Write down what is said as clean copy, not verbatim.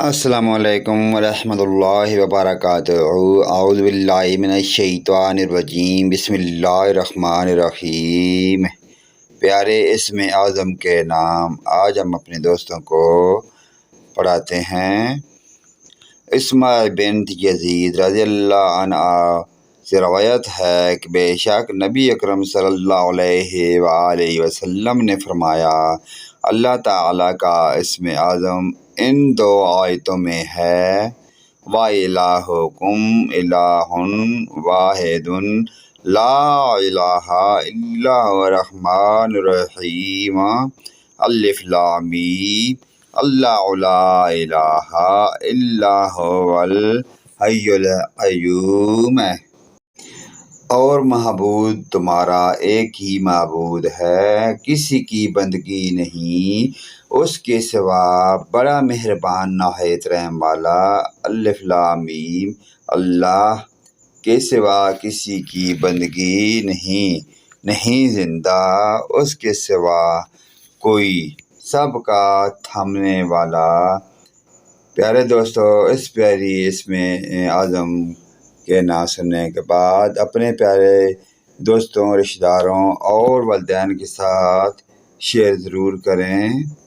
السلام علیکم ورحمۃ اللہ وبرکاتہ۔ اعوذ باللہ من الشیطان الرجیم، بسم اللہ الرحمن الرحیم۔ پیارے اسم اعظم کے نام آج ہم اپنے دوستوں کو پڑھاتے ہیں۔ اسماء بنت یزید رضی اللہ عنہ سے روایت ہے کہ بے شک نبی اکرم صلی اللہ علیہ وآلہ وسلم نے فرمایا، اللہ تعالیٰ کا اسم اعظم ان دو آیتوں میں ہے، وَإِلَٰهُكُمْ إِلَٰهٌ وَاحِدٌ لَا إِلَٰهَ إِلَّا هُوَ الرَّحْمَٰنُ الرَّحِيمُ الف لام میم اللہ لا الہ الا هو الحی القیوم۔ اور معبود تمہارا ایک ہی معبود ہے، کسی کی بندگی نہیں اس کے سوا، بڑا مہربان نہایت رحم والا۔ الف لام میم اللہ کے سوا کسی کی بندگی نہیں زندہ اس کے سوا کوئی، سب کا تھامنے والا۔ پیارے دوستو، اس پیاری اسم اعظم کے نام سننے کے بعد اپنے پیارے دوستوں، رشتہ داروں اور والدین کے ساتھ شیئر ضرور کریں۔